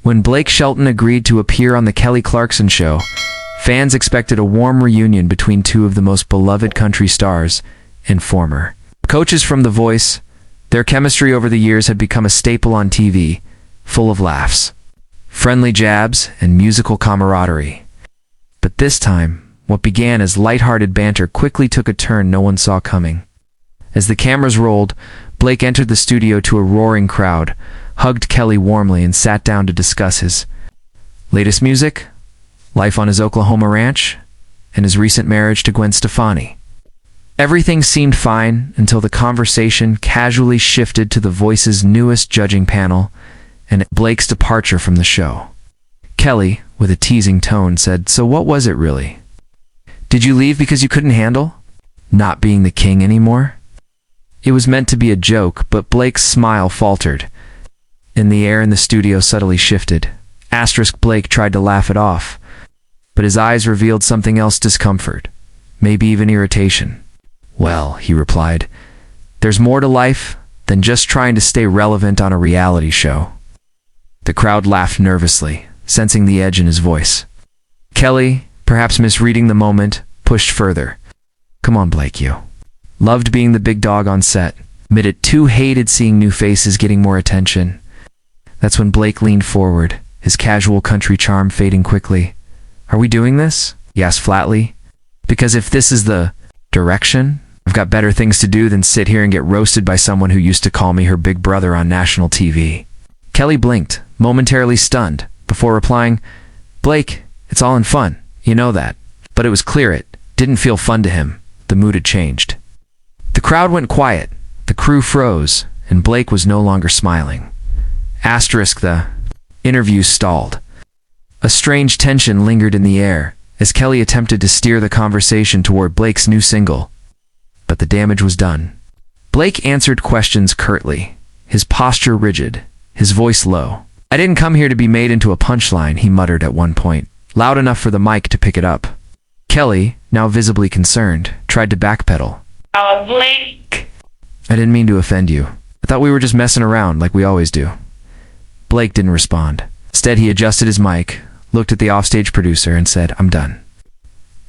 When Blake Shelton agreed to appear on the Kelly Clarkson Show, fans expected a warm reunion between two of the most beloved country stars and former coaches from The Voice. Their chemistry over the years had become a staple on TV, full of laughs, friendly jabs, and musical camaraderie. But this time, what began as lighthearted banter quickly took a turn no one saw coming. As the cameras rolled, Blake entered the studio to a roaring crowd, hugged Kelly warmly, and sat down to discuss his latest music, life on his Oklahoma ranch, and his recent marriage to Gwen Stefani. Everything seemed fine until the conversation casually shifted to The Voice's newest judging panel and Blake's departure from the show. Kelly, with a teasing tone, said, "So what was it really? Did you leave because you couldn't handle not being the king anymore?" It was meant to be a joke, but Blake's smile faltered, and the air in the studio subtly shifted. Blake tried to laugh it off, but his eyes revealed something else: discomfort, maybe even irritation. "Well," he replied, "there's more to life than just trying to stay relevant on a reality show." The crowd laughed nervously, sensing the edge in his voice. Kelly, perhaps misreading the moment, pushed further. "Come on, Blake, you loved being the big dog on set. Admit it, too hated seeing new faces getting more attention." That's when Blake leaned forward, his casual country charm fading quickly. "Are we doing this?" he asked flatly. "Because if this is the direction, I've got better things to do than sit here and get roasted by someone who used to call me her big brother on national TV." Kelly blinked, momentarily stunned, before replying, "Blake, it's all in fun, you know that." But it was clear it didn't feel fun to him. The mood had changed. The crowd went quiet, the crew froze, and Blake was no longer smiling. The interview stalled. A strange tension lingered in the air as Kelly attempted to steer the conversation toward Blake's new single. But the damage was done. Blake answered questions curtly, his posture rigid, his voice low. "I didn't come here to be made into a punchline," he muttered at one point, loud enough for the mic to pick it up. Kelly, now visibly concerned, tried to backpedal. Blake. "I didn't mean to offend you. I thought we were just messing around like we always do." Blake didn't respond. Instead, he adjusted his mic, looked at the offstage producer, and said, "I'm done."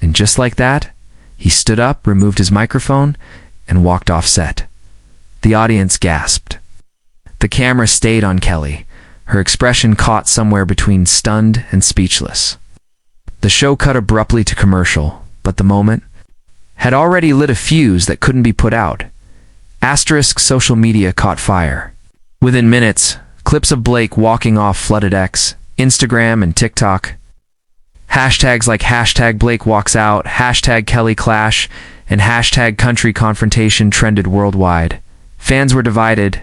And just like that, he stood up, removed his microphone, and walked off set. The audience gasped. The camera stayed on Kelly, her expression caught somewhere between stunned and speechless. The show cut abruptly to commercial, but the moment had already lit a fuse that couldn't be put out. Social media caught fire. Within minutes, clips of Blake walking off flooded X, Instagram, and TikTok. Hashtags like #BlakeWalksOut, #KellyClash, and #CountryConfrontation trended worldwide. Fans were divided.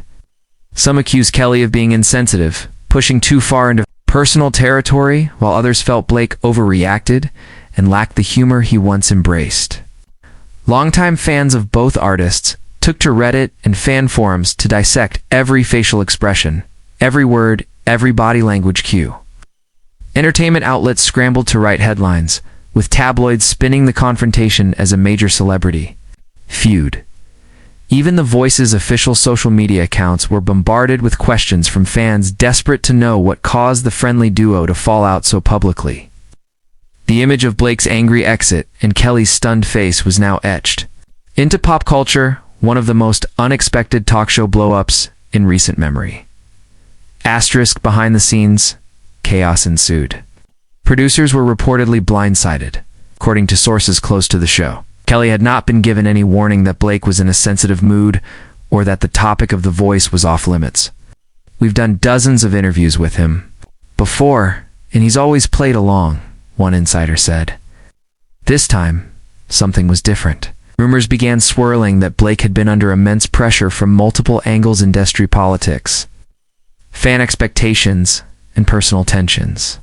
Some accused Kelly of being insensitive, pushing too far into personal territory, while others felt Blake overreacted and lacked the humor he once embraced. Longtime fans of both artists took to Reddit and fan forums to dissect every facial expression, every word, every body language cue. Entertainment outlets scrambled to write headlines, with tabloids spinning the confrontation as a major celebrity feud. Even The Voice's official social media accounts were bombarded with questions from fans desperate to know what caused the friendly duo to fall out so publicly. The image of Blake's angry exit and Kelly's stunned face was now etched into pop culture, one of the most unexpected talk show blow-ups in recent memory. Behind the scenes, chaos ensued. Producers were reportedly blindsided, according to sources close to the show. Kelly had not been given any warning that Blake was in a sensitive mood or that the topic of The Voice was off limits. "We've done dozens of interviews with him before, and he's always played along," one insider said. This time, something was different. Rumors began swirling that Blake had been under immense pressure from multiple angles: industry politics, fan expectations, and personal tensions.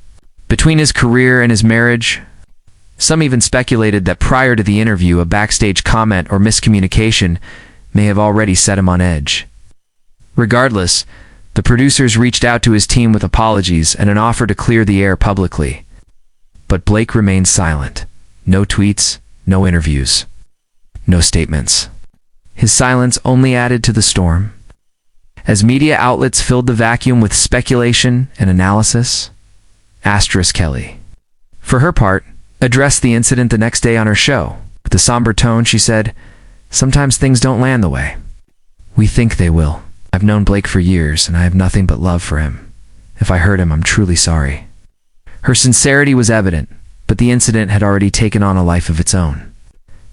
Between his career and his marriage, some even speculated that prior to the interview, a backstage comment or miscommunication may have already set him on edge. Regardless, the producers reached out to his team with apologies and an offer to clear the air publicly. But Blake remained silent. No tweets, no interviews, no statements. His silence only added to the storm. As media outlets filled the vacuum with speculation and analysis, Kelly, for her part, addressed the incident the next day on her show. With a somber tone, she said, "Sometimes things don't land the way we think they will. I've known Blake for years, and I have nothing but love for him. If I hurt him, I'm truly sorry." Her sincerity was evident, but the incident had already taken on a life of its own.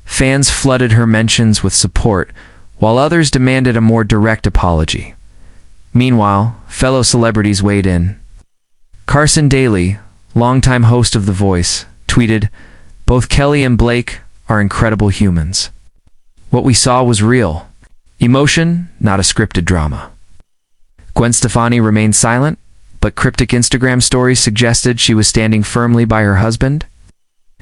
Fans flooded her mentions with support, while others demanded a more direct apology. Meanwhile, fellow celebrities weighed in. Carson Daly, longtime host of The Voice, tweeted, "Both Kelly and Blake are incredible humans. What we saw was real. Emotion, not a scripted drama." Gwen Stefani remained silent, but cryptic Instagram stories suggested she was standing firmly by her husband.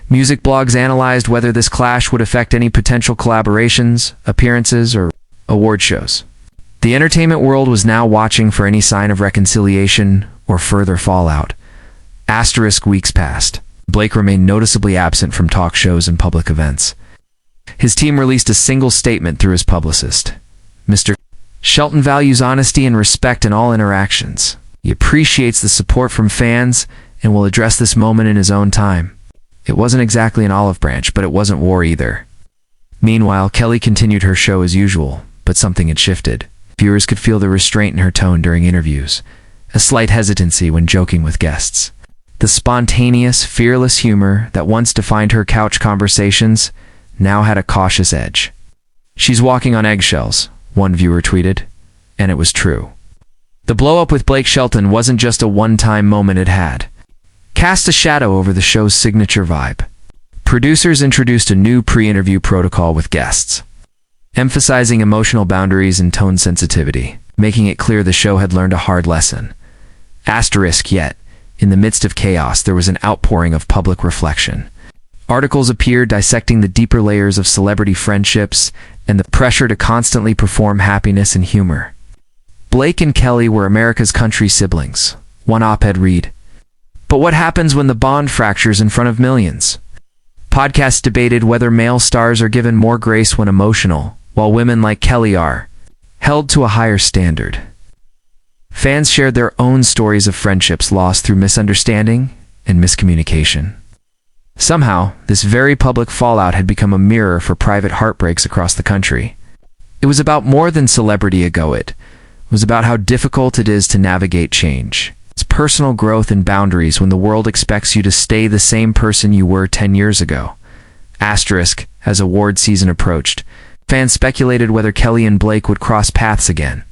Music blogs analyzed whether this clash would affect any potential collaborations, appearances, or award shows. The entertainment world was now watching for any sign of reconciliation or further fallout. Weeks passed. Blake remained noticeably absent from talk shows and public events. His team released a single statement through his publicist. "Mr. Shelton values honesty and respect in all interactions. He appreciates the support from fans and will address this moment in his own time." It wasn't exactly an olive branch, but it wasn't war either. Meanwhile, Kelly continued her show as usual, but something had shifted. Viewers could feel the restraint in her tone during interviews, a slight hesitancy when joking with guests. The spontaneous, fearless humor that once defined her couch conversations now had a cautious edge. "She's walking on eggshells," one viewer tweeted, and it was true. The blow-up with Blake Shelton wasn't just a one-time moment. It had cast a shadow over the show's signature vibe. Producers introduced a new pre-interview protocol with guests, emphasizing emotional boundaries and tone sensitivity, making it clear the show had learned a hard lesson. Yet, in the midst of chaos, there was an outpouring of public reflection. Articles appeared dissecting the deeper layers of celebrity friendships and the pressure to constantly perform happiness and humor. Blake and Kelly were America's country siblings, one op-ed read. But what happens when the bond fractures in front of millions? Podcasts debated whether male stars are given more grace when emotional, while women like Kelly are held to a higher standard. Fans shared their own stories of friendships lost through misunderstanding and miscommunication. Somehow, this very public fallout had become a mirror for private heartbreaks across the country. It was about more than celebrity ego. It was about how difficult it is to navigate change. It's personal growth and boundaries when the world expects you to stay the same person you were 10 years ago. As award season approached, fans speculated whether Kelly and Blake would cross paths again.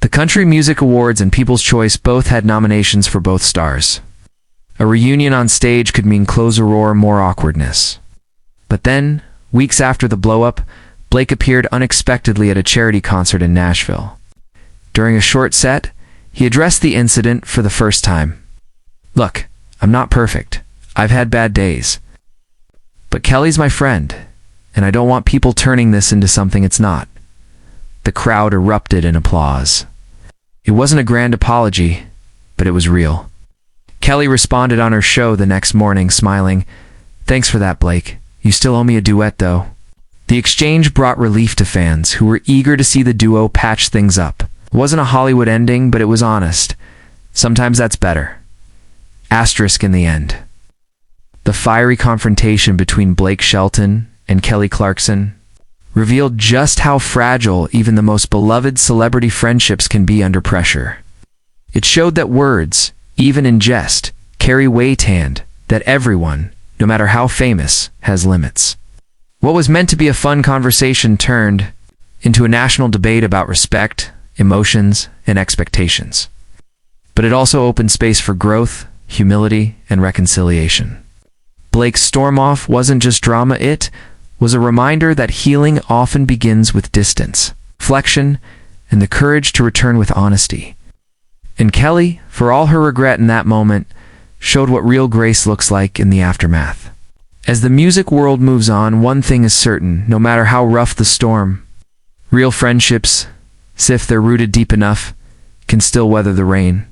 The Country Music Awards and People's Choice both had nominations for both stars. A reunion on stage could mean closer or more awkwardness. But then, weeks after the blow-up, Blake appeared unexpectedly at a charity concert in Nashville. During a short set, he addressed the incident for the first time. "Look, I'm not perfect. I've had bad days. But Kelly's my friend, and I don't want people turning this into something it's not." The crowd erupted in applause. It wasn't a grand apology, but it was real. Kelly responded on her show the next morning, smiling, "Thanks for that, Blake. You still owe me a duet, though." The exchange brought relief to fans who were eager to see the duo patch things up. It wasn't a Hollywood ending, but it was honest. Sometimes that's better. In the end. The fiery confrontation between Blake Shelton and Kelly Clarkson revealed just how fragile even the most beloved celebrity friendships can be under pressure. It showed that words, even in jest, carry weight, and that everyone, no matter how famous, has limits. What was meant to be a fun conversation turned into a national debate about respect, emotions, and expectations. But it also opened space for growth, humility, and reconciliation. Blake's storm-off wasn't just drama, it was a reminder that healing often begins with distance, reflection, and the courage to return with honesty. And Kelly, for all her regret in that moment, showed what real grace looks like in the aftermath. As the music world moves on, one thing is certain: no matter how rough the storm, real friendships, if they're rooted deep enough, can still weather the rain.